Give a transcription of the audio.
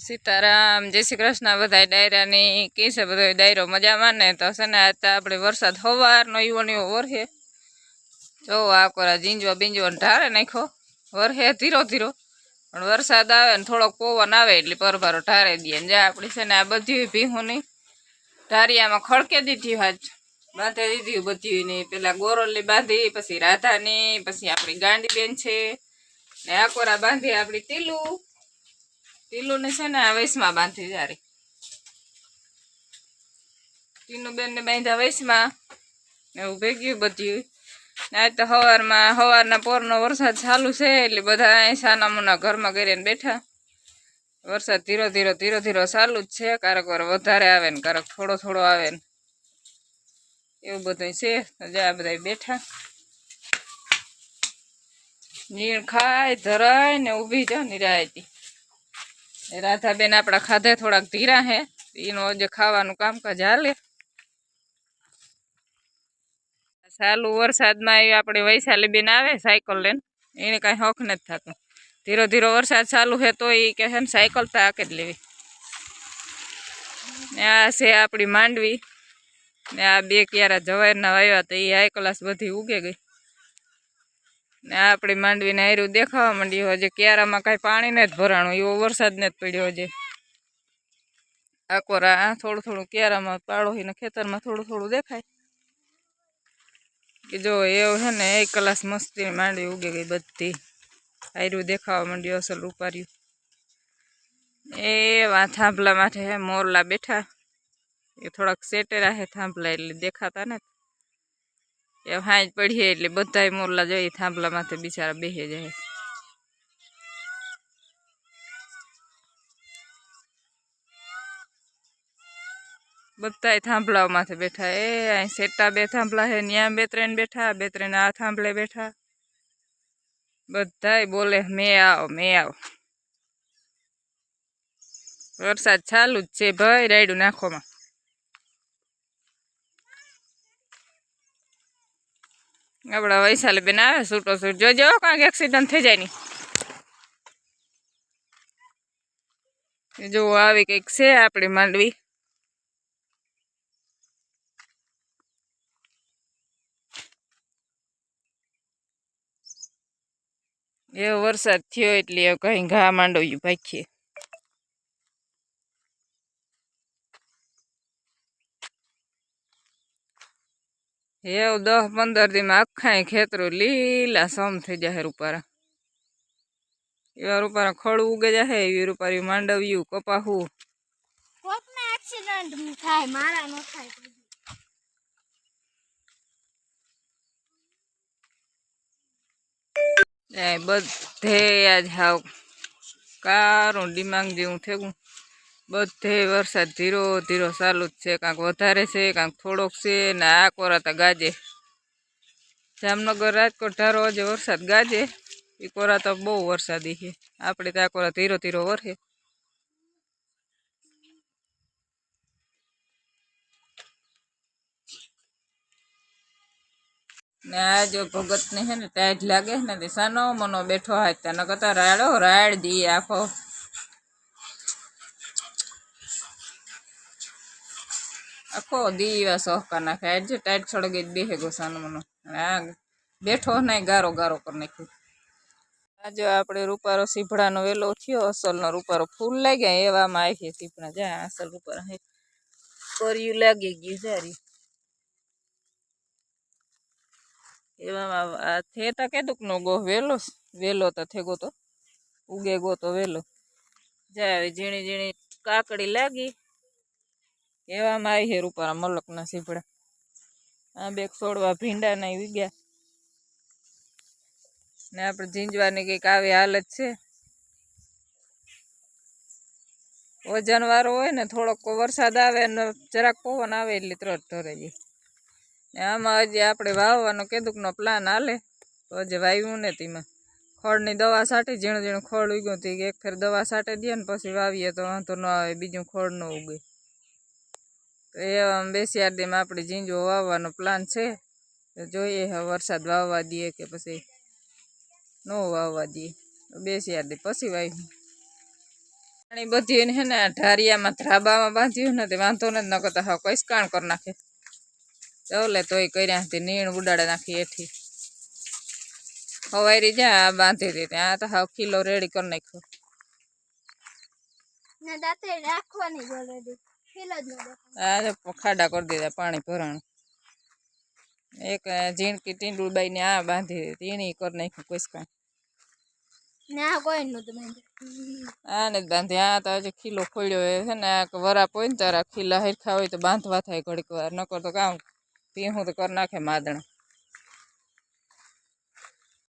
सीताराम जय श्री कृष्ण बधाई डायरा ने की से बधाई डायरो मजा माने तो से ने आज आपणे वरसाद हवार नो एवो ने वरहे जो आ कोरा जींजवा बींजवा ढारे नाखो वरहे धीरो धीरो पण वरसाद आवे ने थोड़ो पवन आवे એટલે પરભારો ઢારે દે ને આપણી છે ને આ બધી ભીહોની ઢારિયામાં ખડકે દીધી હાજ બાંધે દીધી બધી ને પેલા ગોરલની બાંધી પછી રાધાની પછી આપણી ગાંડી બેન છે ને આ કોરા બાંધી આપણી ટીલુ ને છે ને આ વૈસમાં બાંધી જારી ટીનુ બેન ને બાંધ્યા વૈસમાં ને એવું ભેગ્યું બધી ને આજ તો હવારના પોરનો વરસાદ ચાલુ છે એટલે બધા સાના મુના ઘરમાં કરીને બેઠા વરસાદ ધીરો ધીરો ચાલુ જ છે કારક વાર વધારે આવે ને કારક થોડો થોડો આવે ને એવું બધું છે જ્યાં બધા બેઠા નીણ ખાય ધરાય ને ઊભી જાવ નિરાયતી રાધાબેન આપણા ખાધે થોડાક ધીરા હે એનું જે ખાવાનું કામકાજ હાલે ચાલુ વરસાદમાં આપણે વૈશાલી બેન આવે સાયકલ લઈને એને કાંઈ હક નથી થતું ધીરો વરસાદ ચાલુ છે તો એ કહે ને સાયકલ તો આકે જ લેવી ને આ છે આપણી માંડવી ને આ બે ક્યારા જવારના વાવ્યા તો એ હાઈ ક્લાસ બધી ઉગે ગઈ ને આપણી માંડવીને હાર્યું દેખાવા માંડ્યું હજી ક્યારામાં કાંઈ પાણી નથી ભરાણું એવો વરસાદ નથી પડ્યો હજી આ કોરા થોડું ક્યારામાં પાડોહીને ખેતરમાં થોડું દેખાય કે જો એવું છે ને એક ક્લાસ મસ્તી માંડવી ઉગી ગઈ બધી હાર્યું દેખાવા માંડ્યું અસલ ઉપાર્યું એવા થાંભલા માથે હે મોરલા બેઠા એ થોડાક સેટેરા હે થાંભલા એટલે દેખાતા ને એ હાંજ પડીએ એટલે બધાય મોરલા જોઈ થાંભલા માથે બિચારા બેહી જાય બધાય થાંભલાઓ માથે બેઠા એ અહીં સેટા બે થાંભલા હે ન્યા બે ત્રણ આ થાંભલે બેઠા બધાય બોલે મેં આવો વરસાદ ચાલુ જ છે ભાઈ રાયડું નાખોમાં આપણા વૈશાલી બેન આવે છૂટો જોજો કાંઈક એક્સિડન્ટ થઈ જાય ની જો આવી કંઈક છે આપણી માંડવી એવો વરસાદ થયો એટલે કઈ ઘા માંડવ્યું ભાખીએ એવું 10-15 દીમાં આખા ખેતરો લીલા સમ થઈ જાય રૂપારા એવા રૂપારા ખડ ઉગે જાય એવી રૂપારી માંડવ્યું કપાહું કોકને એક્સિડન્ટ થાય મારા ન થાય બધે આજ હાવ કારું ડિમાંગ જેવું થયું બધે વરસાદ ધીરો ચાલુ જ છે કાંક વધારે છે કાંક થોડોક છે ને આ કોરાતા ગાજે જામનગર રાજકોટ ધારો આજે વરસાદ ગાજે એ કોરા તો બહુ વરસાદી છે આપણે તો આ કોરા ધીરો વરસે ને આ જો ભગત ને હે ને ટાઈટ લાગે ને તે સાનો મનો બેઠો હાથ ન કરતા રાડ દી આખો દીવા સોહકા નાખે આજ ટાઈટ છોડગે બેહે ગો સાનો મનો આ બેઠો નહીં ગારો કરી નાખ્યું આ જો આપણે રૂપારો સીભડાનો વેલો થયો અસલનો રૂપારો ફૂલ લાગ્યા એવામાં આવી સીભડા જ્યાં અસલ રૂપારા હે કર્યું લાગી ગયું સારી એવામાં થેતા કેદુક નો ગો વેલો તો થેગો તો ઉગે ગો તો વેલો જાય ઝીણી કાકડી લાગી એવામાં આવી હે રૂપારા મલકના સીભડા આ બે છોડવા ભીંડા ના વીગ્યા ને આપણે ઝીંજવાની કંઈક આવી હાલત છે વજન વાળો હોય ને થોડોક વરસાદ આવે ને જરાક પવન આવે એટલે તરત ધરે જાય ને આમાં હજી આપણે વાવવાનો કેદુકનો પ્લાન હાલે તો હજી વાવ્યું ને તેમાં ખડની દવા છાંટી ઝીણું ખડ ઉગ્યું હતી એક ફેર દવા છાંટી દે ને પછી વાવીએ તો વાંધો ન આવે બીજું ખડ ન ઉગે તો એવા 2-4 દીમાં આપણે ઝીંજો વાવવાનો પ્લાન છે તો જોઈએ હવે વરસાદ વાવવા દઈએ કે પછી ન વાવવા દઈએ 2-4 દી પછી વાવી પાણી બધી એને હે ને ઢારિયામાં ધ્રાબામાં બાંધ્યું ને તે વાંધો ને ન કરતા હા કઈ કાણ કરી નાખે ચાલે તોય કર્યા હતી નીણ ઉડાડે નાખી એથી હવારી જ્યાં બાંધી હતી ત્યાં તો હાવ કિલો રેડી કરી નાખ્યો ને દાંતે રાખવાની જ ઓલરેડી ફીલ જ ન દેખાય. આજે ખાડા કરી દીધા પાણી ભરાણું એક ઝીણકી ટીંડુબાઈ ને આ બાંધી હતી એની કરી નાખ્યું કોઈ કાંઈ ને આ કોઈ નતું બાંધ્યું. આને જ બાંધી આ તો હજી ખીલો ખોલ્યો હોય છે ને આ વરાપ હોય ને તારા ખીલા હરખા હોય તો બાંધવા થાય ઘડીક વાર નકર તો કામ પીહું તો કરી નાખે માદણા